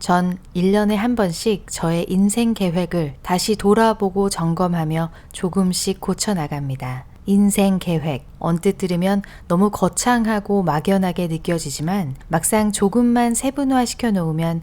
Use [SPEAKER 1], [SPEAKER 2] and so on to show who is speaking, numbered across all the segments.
[SPEAKER 1] 전 1년에 한 번씩 저의 인생 계획을 다시 돌아보고 점검하며 조금씩 고쳐나갑니다. 인생 계획, 언뜻 들으면 너무 거창하고 막연하게 느껴지지만 막상 조금만 세분화시켜 놓으면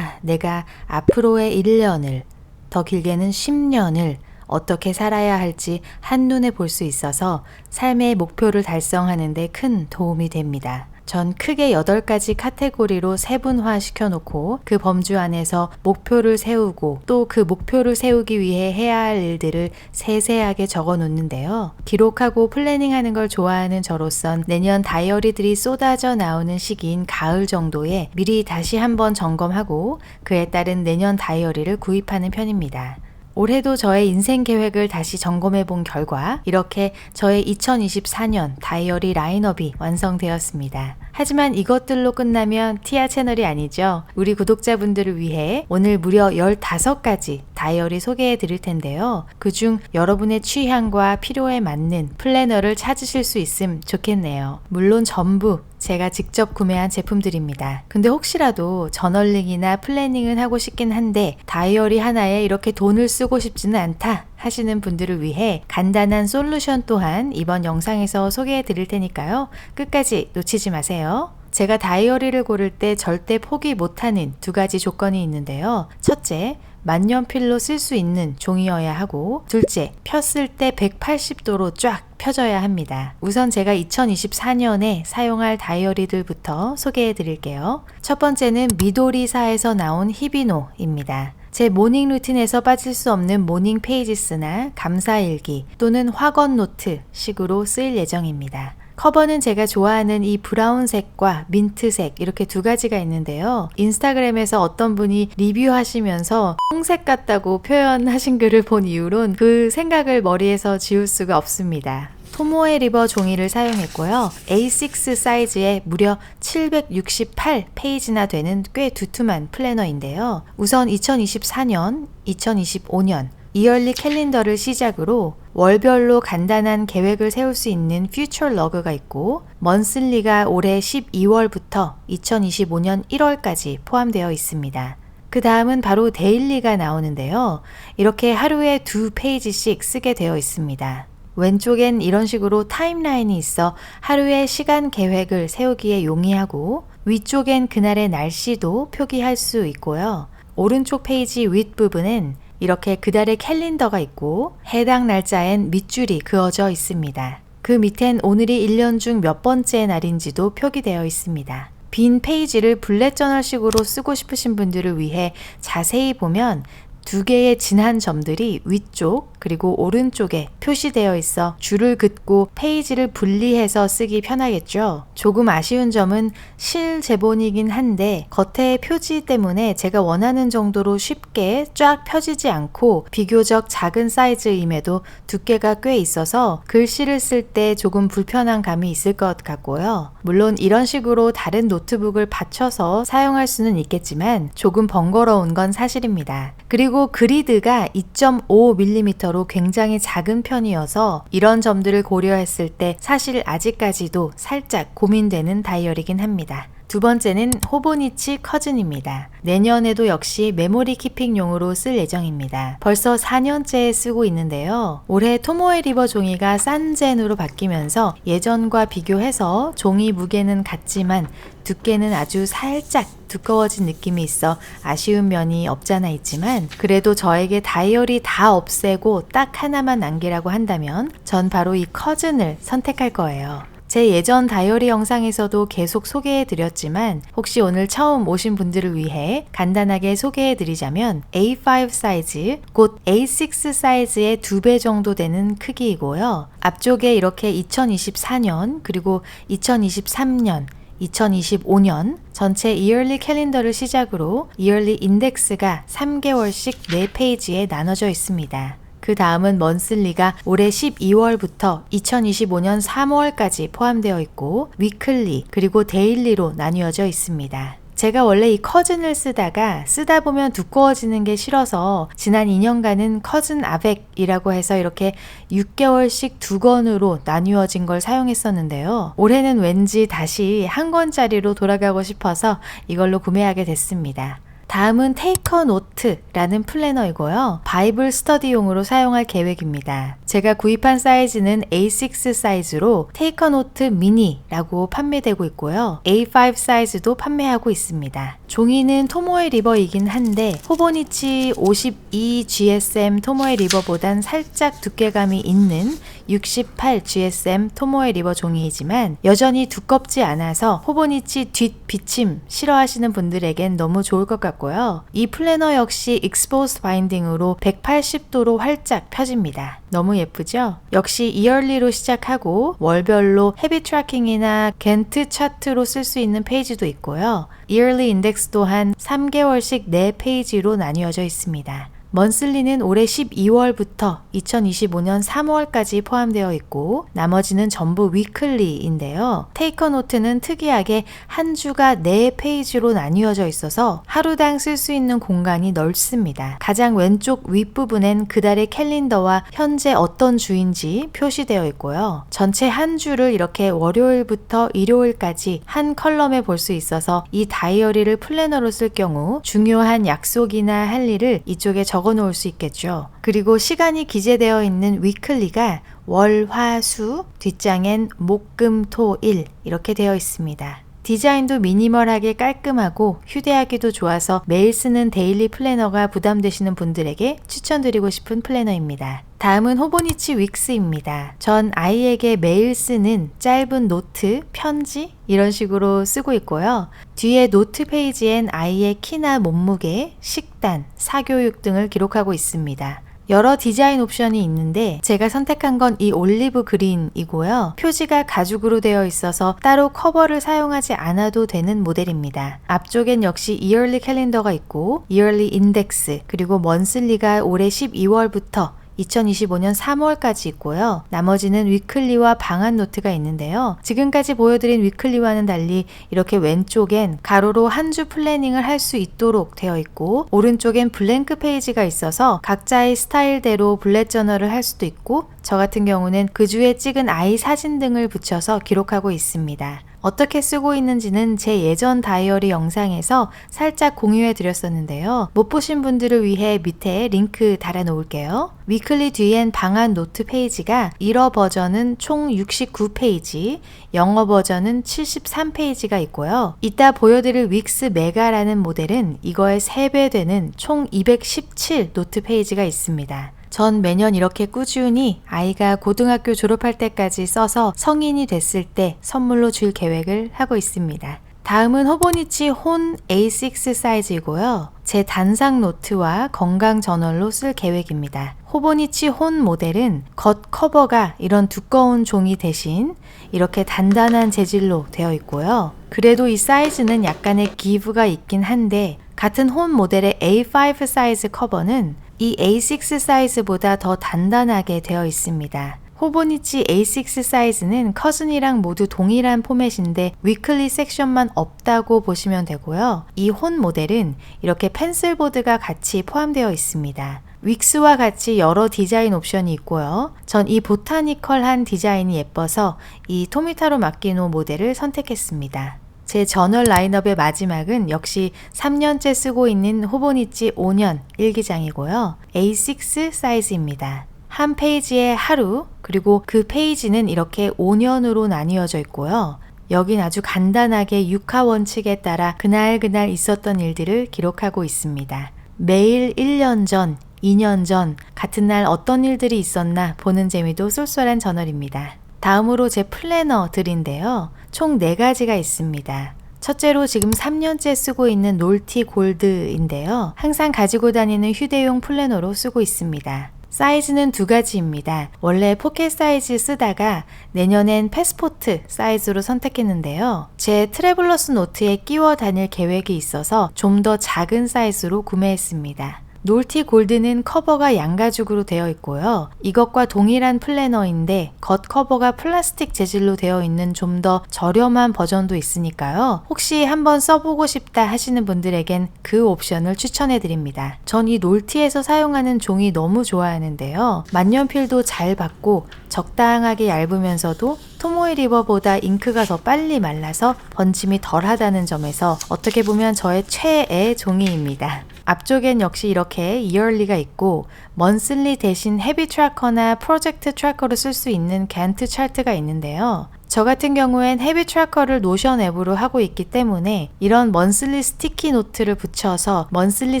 [SPEAKER 1] 내가 앞으로의 1년을, 더 길게는 10년을 어떻게 살아야 할지 한눈에 볼 수 있어서 삶의 목표를 달성하는 데 큰 도움이 됩니다. 전 크게 8가지 카테고리로 세분화 시켜놓고 그 범주 안에서 목표를 세우고 또 그 목표를 세우기 위해 해야 할 일들을 세세하게 적어 놓는데요. 기록하고 플래닝하는 걸 좋아하는 저로선 내년 다이어리들이 쏟아져 나오는 시기인 가을 정도에 미리 다시 한번 점검하고 그에 따른 내년 다이어리를 구입하는 편입니다. 올해도 저의 인생 계획을 다시 점검해 본 결과 이렇게 저의 2024년 다이어리 라인업이 완성되었습니다. 하지만 이것들로 끝나면 티아 채널이 아니죠. 우리 구독자분들을 위해 오늘 무려 15가지 다이어리 소개해 드릴 텐데요. 그중 여러분의 취향과 필요에 맞는 플래너를 찾으실 수 있음 좋겠네요. 물론 전부 제가 직접 구매한 제품들입니다. 근데 혹시라도 저널링이나 플래닝은 하고 싶긴 한데 다이어리 하나에 이렇게 돈을 쓰고 싶지는 않다 하시는 분들을 위해 간단한 솔루션 또한 이번 영상에서 소개해 드릴 테니까요. 끝까지 놓치지 마세요. 제가 다이어리를 고를 때 절대 포기 못하는 2가지 조건이 있는데요. 첫째, 만년필로 쓸 수 있는 종이여야 하고, 둘째, 폈을 때 180도로 쫙 펴져야 합니다. 우선 제가 2024년에 사용할 다이어리들부터 소개해 드릴게요. 첫 번째는 미도리사에서 나온 히비노입니다. 제 모닝 루틴에서 빠질 수 없는 모닝 페이지스나 감사일기 또는 학원 노트 식으로 쓰일 예정입니다. 커버는 제가 좋아하는 이 브라운색과 민트색 이렇게 2가지가 있는데요. 인스타그램에서 어떤 분이 리뷰하시면서 홍색 같다고 표현하신 글을 본 이후론 그 생각을 머리에서 지울 수가 없습니다. 토모에 리버 종이를 사용했고요. A6 사이즈에 무려 768페이지나 되는 꽤 두툼한 플래너인데요. 우선 2024년, 2025년 이얼리 캘린더를 시작으로 월별로 간단한 계획을 세울 수 있는 퓨처 러그가 있고 먼슬리가 올해 12월부터 2025년 1월까지 포함되어 있습니다. 그 다음은 바로 데일리가 나오는데요. 이렇게 하루에 2페이지씩 쓰게 되어 있습니다. 왼쪽엔 이런 식으로 타임라인이 있어 하루의 시간 계획을 세우기에 용이하고 위쪽엔 그날의 날씨도 표기할 수 있고요. 오른쪽 페이지 윗부분엔 이렇게 그달의 캘린더가 있고 해당 날짜엔 밑줄이 그어져 있습니다. 그 밑엔 오늘이 1년 중 몇 번째 날인지도 표기되어 있습니다. 빈 페이지를 블렛 저널식으로 쓰고 싶으신 분들을 위해 자세히 보면 2개의 진한 점들이 위쪽 그리고 오른쪽에 표시되어 있어 줄을 긋고 페이지를 분리해서 쓰기 편하겠죠. 조금 아쉬운 점은 실제본이긴 한데 겉의 표지 때문에 제가 원하는 정도로 쉽게 쫙 펴지지 않고 비교적 작은 사이즈임에도 두께가 꽤 있어서 글씨를 쓸 때 조금 불편한 감이 있을 것 같고요. 물론 이런 식으로 다른 노트북을 받쳐서 사용할 수는 있겠지만 조금 번거로운 건 사실입니다. 그리고 그리드가 2.5mm로 굉장히 작은 편이어서 이런 점들을 고려했을 때 사실 아직까지도 살짝 고민되는 다이어리긴 합니다. 두 번째는 호보니치 커즌입니다. 내년에도 역시 메모리 키핑용으로 쓸 예정입니다. 벌써 4년째 쓰고 있는데요. 올해 토모에 리버 종이가 산젠으로 바뀌면서 예전과 비교해서 종이 무게는 같지만 두께는 아주 살짝 두꺼워진 느낌이 있어 아쉬운 면이 없잖아 있지만 그래도 저에게 다이어리 다 없애고 딱 하나만 남기라고 한다면 전 바로 이 커즌을 선택할 거예요. 제 예전 다이어리 영상에서도 계속 소개해 드렸지만 혹시 오늘 처음 오신 분들을 위해 간단하게 소개해 드리자면 A5 사이즈, 곧 A6 사이즈의 2배 정도 되는 크기이고요. 앞쪽에 이렇게 2024년 그리고 2023년 2025년 전체 이얼리 캘린더를 시작으로 이얼리 인덱스가 3개월씩 4페이지에 나눠져 있습니다. 그 다음은 먼슬리가 올해 12월부터 2025년 3월까지 포함되어 있고 위클리 그리고 데일리로 나뉘어져 있습니다. 제가 원래 이 커즌을 쓰다 보면 두꺼워지는 게 싫어서 지난 2년간은 커즌 아벡이라고 해서 이렇게 6개월씩 2권으로 나뉘어진 걸 사용했었는데요. 올해는 왠지 다시 한 권짜리로 돌아가고 싶어서 이걸로 구매하게 됐습니다. 다음은 Take a Note라는 플래너이고요. 바이블 스터디용으로 사용할 계획입니다. 제가 구입한 사이즈는 A6 사이즈로 Take a Note Mini라고 판매되고 있고요. A5 사이즈도 판매하고 있습니다. 종이는 토모에 리버이긴 한데 호보니치 52 GSM 토모에 리버보단 살짝 두께감이 있는 68 GSM 토모에 리버 종이이지만 여전히 두껍지 않아서 호보니치 뒷 비침 싫어하시는 분들에겐 너무 좋을 것 같고요. 이 플래너 역시 익스포스드 바인딩으로 180도로 활짝 펴집니다. 너무 예쁘죠? 역시 이얼리로 시작하고 월별로 헤비 트래킹이나 겐트 차트로 쓸 수 있는 페이지도 있고요. 이얼리 인덱스 또한 3개월씩 4페이지로 나뉘어져 있습니다. 먼슬리는 올해 12월부터 2025년 3월까지 포함되어 있고 나머지는 전부 위클리인데요. 테이커 노트는 특이하게 한 주가 4페이지로 나뉘어져 있어서 하루당 쓸 수 있는 공간이 넓습니다. 가장 왼쪽 윗부분엔 그달의 캘린더와 현재 어떤 주인지 표시되어 있고요. 전체 한 주를 이렇게 월요일부터 일요일까지 한 컬럼에 볼 수 있어서 이 다이어리를 플래너로 쓸 경우 중요한 약속이나 할 일을 이쪽에 적어 놓을 수 있겠죠. 그리고 시간이 기재되어 있는 위클리가 월, 화, 수, 뒷장엔 목, 금, 토, 일 이렇게 되어 있습니다. 디자인도 미니멀하게 깔끔하고 휴대하기도 좋아서 매일 쓰는 데일리 플래너가 부담되시는 분들에게 추천드리고 싶은 플래너입니다. 다음은 호보니치 윅스입니다. 전 아이에게 매일 쓰는 짧은 노트, 편지 이런 식으로 쓰고 있고요. 뒤에 노트 페이지엔 아이의 키나 몸무게, 식단, 사교육 등을 기록하고 있습니다. 여러 디자인 옵션이 있는데 제가 선택한 건 이 올리브 그린이고요. 표지가 가죽으로 되어 있어서 따로 커버를 사용하지 않아도 되는 모델입니다. 앞쪽엔 역시 이얼리 캘린더가 있고 이얼리 인덱스 그리고 먼슬리가 올해 12월부터 2025년 3월까지 있고요. 나머지는 위클리와 방한 노트가 있는데요. 지금까지 보여드린 위클리와는 달리 이렇게 왼쪽엔 가로로 한 주 플래닝을 할 수 있도록 되어 있고 오른쪽엔 블랭크 페이지가 있어서 각자의 스타일대로 블렛 저널을 할 수도 있고 저 같은 경우는 그 주에 찍은 아이 사진 등을 붙여서 기록하고 있습니다. 어떻게 쓰고 있는지는 제 예전 다이어리 영상에서 살짝 공유해 드렸었는데요. 못 보신 분들을 위해 밑에 링크 달아 놓을게요. 위클리 뒤엔 방한 노트 페이지가 일어 버전은 총 69페이지, 영어 버전은 73페이지가 있고요. 이따 보여드릴 윅스 메가라는 모델은 이거의 3배 되는 총 217 노트 페이지가 있습니다. 전 매년 이렇게 꾸준히 아이가 고등학교 졸업할 때까지 써서 성인이 됐을 때 선물로 줄 계획을 하고 있습니다. 다음은 호보니치 혼 A6 사이즈이고요. 제 단상 노트와 건강 저널로 쓸 계획입니다. 호보니치 혼 모델은 겉 커버가 이런 두꺼운 종이 대신 이렇게 단단한 재질로 되어 있고요. 그래도 이 사이즈는 약간의 기브가 있긴 한데 같은 혼 모델의 A5 사이즈 커버는 이 A6 사이즈보다 더 단단하게 되어 있습니다. 호보니치 A6 사이즈는 커즌이랑 모두 동일한 포맷인데 위클리 섹션만 없다고 보시면 되고요. 이 혼 모델은 이렇게 펜슬보드가 같이 포함되어 있습니다. 윅스와 같이 여러 디자인 옵션이 있고요. 전 이 보타니컬한 디자인이 예뻐서 이 토미타로 마키노 모델을 선택했습니다. 제 저널 라인업의 마지막은 역시 3년째 쓰고 있는 호보니치 5년 일기장이고요. A6 사이즈입니다. 한 페이지에 하루, 그리고 그 페이지는 이렇게 5년으로 나뉘어져 있고요. 여긴 아주 간단하게 육하 원칙에 따라 그날 있었던 일들을 기록하고 있습니다. 매일 1년 전, 2년 전, 같은 날 어떤 일들이 있었나 보는 재미도 쏠쏠한 저널입니다. 다음으로 제 플래너들인데요. 총 4가지가 있습니다. 첫째로 지금 3년째 쓰고 있는 놀티 골드인데요. 항상 가지고 다니는 휴대용 플래너로 쓰고 있습니다. 사이즈는 2가지입니다. 원래 포켓 사이즈 쓰다가 내년엔 패스포트 사이즈로 선택했는데요. 제 트래블러스 노트에 끼워 다닐 계획이 있어서 좀 더 작은 사이즈로 구매했습니다. 놀티 골드는 커버가 양가죽으로 되어 있고요. 이것과 동일한 플래너인데 겉 커버가 플라스틱 재질로 되어 있는 좀 더 저렴한 버전도 있으니까요. 혹시 한번 써보고 싶다 하시는 분들에겐 그 옵션을 추천해 드립니다. 전 이 놀티에서 사용하는 종이 너무 좋아하는데요. 만년필도 잘 받고 적당하게 얇으면서도 토모에 리버보다 잉크가 더 빨리 말라서 번짐이 덜하다는 점에서 어떻게 보면 저의 최애 종이입니다. 앞쪽엔 역시 이렇게 이얼리가 있고 먼슬리 대신 헤비 트래커나 프로젝트 트래커로 쓸 수 있는 간트 차트가 있는데요. 저 같은 경우엔 헤비 트래커를 노션 앱으로 하고 있기 때문에 이런 먼슬리 스티키 노트를 붙여서 먼슬리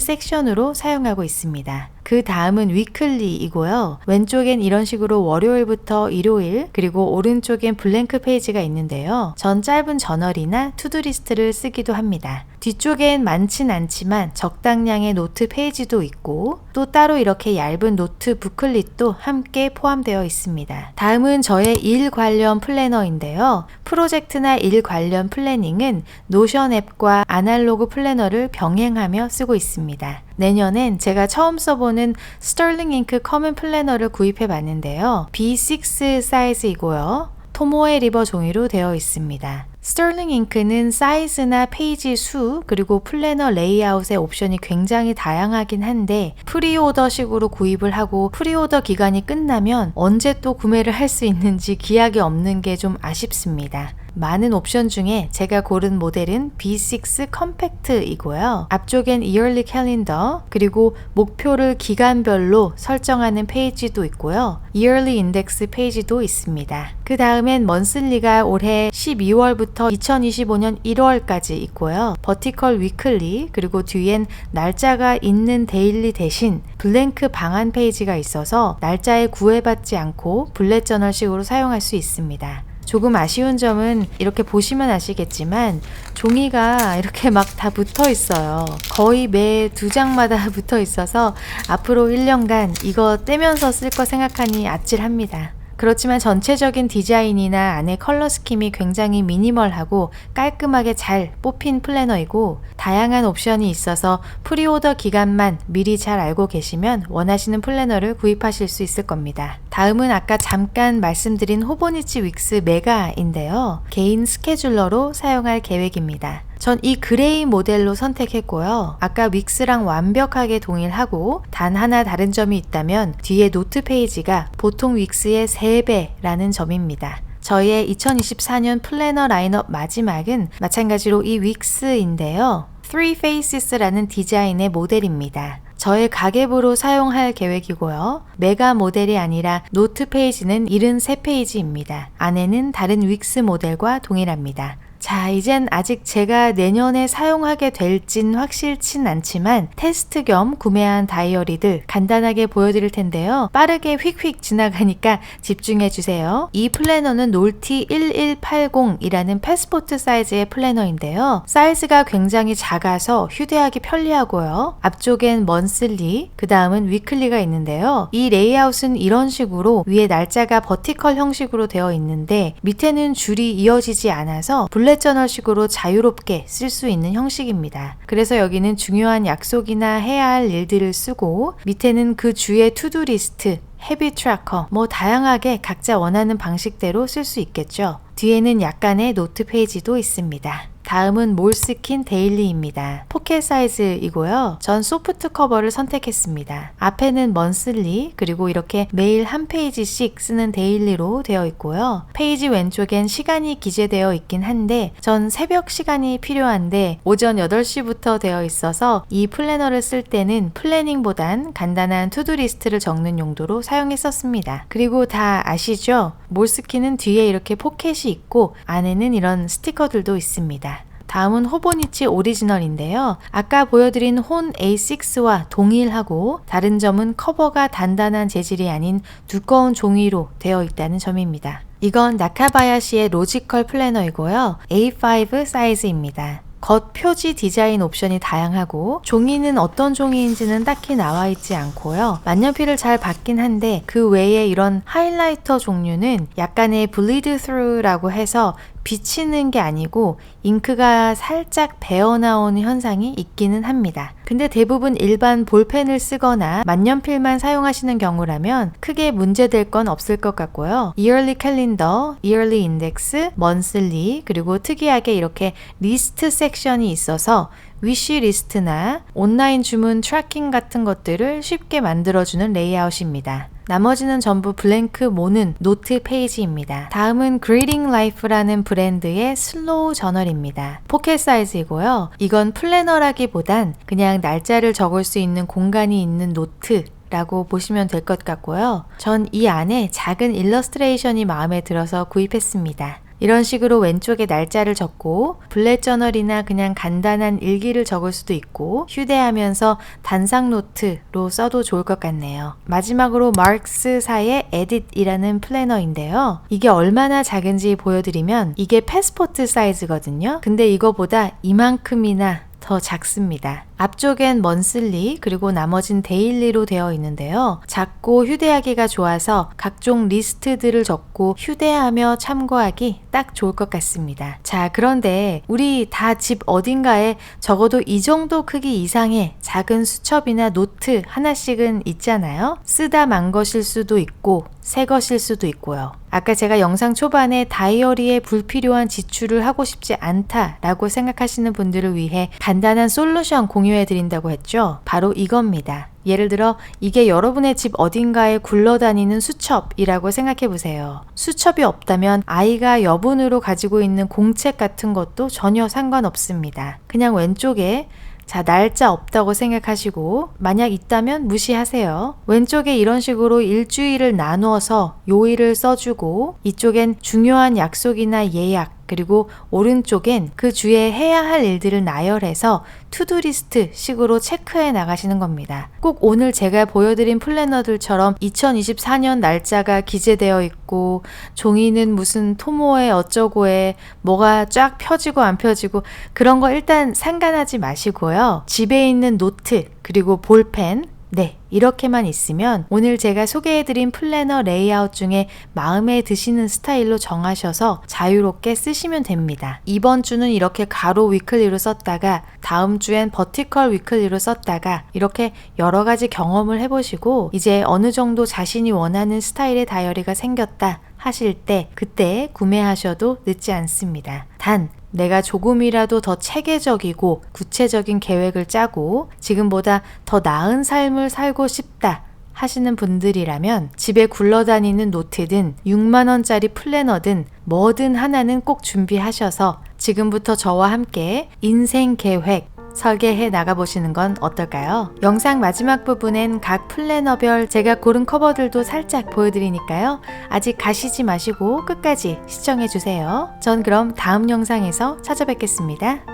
[SPEAKER 1] 섹션으로 사용하고 있습니다. 그 다음은 위클리이고요. 왼쪽엔 이런 식으로 월요일부터 일요일, 그리고 오른쪽엔 블랭크 페이지가 있는데요. 전 짧은 저널이나 투두리스트를 쓰기도 합니다. 뒤쪽엔 많진 않지만 적당량의 노트 페이지도 있고 또 따로 이렇게 얇은 노트 부클릿도 함께 포함되어 있습니다. 다음은 저의 일 관련 플래너인데요. 프로젝트나 일 관련 플래닝은 노션 앱과 아날로그 플래너를 병행하며 쓰고 있습니다. 내년엔 제가 처음 써보는 스털링 잉크 커먼 플래너를 구입해 봤는데요. B6 사이즈이고요. 토모에 리버 종이로 되어 있습니다. 스털링 잉크는 사이즈나 페이지 수 그리고 플래너 레이아웃의 옵션이 굉장히 다양하긴 한데 프리오더식으로 구입을 하고 프리오더 기간이 끝나면 언제 또 구매를 할 수 있는지 기약이 없는 게 좀 아쉽습니다. 많은 옵션 중에 제가 고른 모델은 B6 컴팩트이고요. 앞쪽엔 이얼리 캘린더 그리고 목표를 기간별로 설정하는 페이지도 있고요. 이얼리 인덱스 페이지도 있습니다. 그 다음엔 먼슬리가 올해 12월부터 2025년 1월까지 있고요. 버티컬 위클리 그리고 뒤엔 날짜가 있는 데일리 대신 블랭크 방안 페이지가 있어서 날짜에 구애받지 않고 블렛 저널식으로 사용할 수 있습니다. 조금 아쉬운 점은 이렇게 보시면 아시겠지만 종이가 이렇게 막 다 붙어 있어요. 거의 매 2장마다 붙어 있어서 앞으로 1년간 이거 떼면서 쓸 거 생각하니 아찔합니다. 그렇지만 전체적인 디자인이나 안에 컬러 스킴이 굉장히 미니멀하고 깔끔하게 잘 뽑힌 플래너이고 다양한 옵션이 있어서 프리오더 기간만 미리 잘 알고 계시면 원하시는 플래너를 구입하실 수 있을 겁니다. 다음은 아까 잠깐 말씀드린 호보니치 윅스 메가인데요. 개인 스케줄러로 사용할 계획입니다. 전 이 그레이 모델로 선택했고요. 아까 윅스랑 완벽하게 동일하고 단 하나 다른 점이 있다면 뒤에 노트 페이지가 보통 윅스의 3배라는 점입니다. 저희의 2024년 플래너 라인업 마지막은 마찬가지로 이 윅스인데요. Three Faces라는 디자인의 모델입니다. 저의 가계부로 사용할 계획이고요. 메가 모델이 아니라 노트 페이지는 73페이지입니다. 안에는 다른 윅스 모델과 동일합니다. 자, 이젠 아직 제가 내년에 사용하게 될진 확실치 않지만 테스트 겸 구매한 다이어리들 간단하게 보여드릴 텐데요. 빠르게 휙휙 지나가니까 집중해 주세요. 이 플래너는 놀티 1180이라는 패스포트 사이즈의 플래너인데요. 사이즈가 굉장히 작아서 휴대하기 편리하고요. 앞쪽엔 먼슬리, 그 다음은 위클리가 있는데요. 이 레이아웃은 이런 식으로 위에 날짜가 버티컬 형식으로 되어 있는데 밑에는 줄이 이어지지 않아서 블렛 저널식으로 자유롭게 쓸 수 있는 형식입니다. 그래서 여기는 중요한 약속이나 해야 할 일들을 쓰고 밑에는 그 주의 투두 리스트, 헤비 트래커 뭐 다양하게 각자 원하는 방식대로 쓸 수 있겠죠. 뒤에는 약간의 노트 페이지도 있습니다. 다음은 몰스킨 데일리입니다. 포켓 사이즈이고요. 전 소프트 커버를 선택했습니다. 앞에는 먼슬리 그리고 이렇게 매일 한 페이지씩 쓰는 데일리로 되어 있고요. 페이지 왼쪽엔 시간이 기재되어 있긴 한데 전 새벽 시간이 필요한데 오전 8시부터 되어 있어서 이 플래너를 쓸 때는 플래닝보단 간단한 투두 리스트를 적는 용도로 사용했었습니다. 그리고 다 아시죠? 몰스킨은 뒤에 이렇게 포켓이 있고 안에는 이런 스티커들도 있습니다. 다음은 호보니치 오리지널인데요. 아까 보여드린 혼 A6와 동일하고 다른 점은 커버가 단단한 재질이 아닌 두꺼운 종이로 되어 있다는 점입니다. 이건 나카바야시의 로지컬 플래너이고요. A5 사이즈입니다. 겉 표지 디자인 옵션이 다양하고 종이는 어떤 종이인지는 딱히 나와 있지 않고요. 만년필을 잘 받긴 한데 그 외에 이런 하이라이터 종류는 약간의 bleed through라고 해서 비치는 게 아니고 잉크가 살짝 배어나오는 현상이 있기는 합니다. 근데 대부분 일반 볼펜을 쓰거나 만년필만 사용하시는 경우라면 크게 문제될 건 없을 것 같고요. Yearly Calendar, Yearly Index, Monthly, 그리고 특이하게 이렇게 리스트 섹션이 있어서 위시 리스트나 온라인 주문 트래킹 같은 것들을 쉽게 만들어주는 레이아웃입니다. 나머지는 전부 블랭크 모는 노트 페이지입니다. 다음은 Greeting Life라는 브랜드의 슬로우 저널입니다. 포켓 사이즈이고요. 이건 플래너라기보단 그냥 날짜를 적을 수 있는 공간이 있는 노트 라고 보시면 될 것 같고요. 전 이 안에 작은 일러스트레이션이 마음에 들어서 구입했습니다. 이런 식으로 왼쪽에 날짜를 적고 블렛 저널이나 그냥 간단한 일기를 적을 수도 있고 휴대하면서 단상 노트로 써도 좋을 것 같네요. 마지막으로 마크스사의 에딧이라는 플래너인데요. 이게 얼마나 작은지 보여드리면 이게 패스포트 사이즈거든요. 근데 이거보다 이만큼이나 더 작습니다. 앞쪽엔 먼슬리 그리고 나머진 데일리로 되어 있는데요. 작고 휴대하기가 좋아서 각종 리스트들을 적고 휴대하며 참고하기 딱 좋을 것 같습니다. 자, 그런데 우리 다 집 어딘가에 적어도 이 정도 크기 이상의 작은 수첩이나 노트 하나씩은 있잖아요. 쓰다 만 것일 수도 있고 새 것일 수도 있고요. 아까 제가 영상 초반에 다이어리에 불필요한 지출을 하고 싶지 않다라고 생각하시는 분들을 위해 간단한 솔루션 공유해 드린다고 했죠. 바로 이겁니다. 예를 들어 이게 여러분의 집 어딘가에 굴러다니는 수첩이라고 생각해 보세요. 수첩이 없다면 아이가 여분으로 가지고 있는 공책 같은 것도 전혀 상관없습니다. 그냥 왼쪽에 자, 날짜 없다고 생각하시고 만약 있다면 무시하세요. 왼쪽에 이런 식으로 일주일을 나누어서 요일을 써주고 이쪽엔 중요한 약속이나 예약 그리고 오른쪽엔 그 주에 해야 할 일들을 나열해서 투두리스트 식으로 체크해 나가시는 겁니다. 꼭 오늘 제가 보여드린 플래너들처럼 2024년 날짜가 기재되어 있고 종이는 무슨 토모에 어쩌고에 뭐가 쫙 펴지고 안 펴지고 그런 거 일단 상관하지 마시고요. 집에 있는 노트 그리고 볼펜 네, 이렇게만 있으면 오늘 제가 소개해드린 플래너 레이아웃 중에 마음에 드시는 스타일로 정하셔서 자유롭게 쓰시면 됩니다. 이번 주는 이렇게 가로 위클리로 썼다가 다음 주엔 버티컬 위클리로 썼다가 이렇게 여러 가지 경험을 해보시고 이제 어느 정도 자신이 원하는 스타일의 다이어리가 생겼다 하실 때 그때 구매하셔도 늦지 않습니다. 단 내가 조금이라도 더 체계적이고 구체적인 계획을 짜고 지금보다 더 나은 삶을 살고 싶다 하시는 분들이라면 집에 굴러다니는 노트든 6만원짜리 플래너든 뭐든 하나는 꼭 준비하셔서 지금부터 저와 함께 인생 계획 설계해 나가보시는 건 어떨까요? 영상 마지막 부분엔 각 플래너별 제가 고른 커버들도 살짝 보여드리니까요. 아직 가시지 마시고 끝까지 시청해주세요. 전 그럼 다음 영상에서 찾아뵙겠습니다.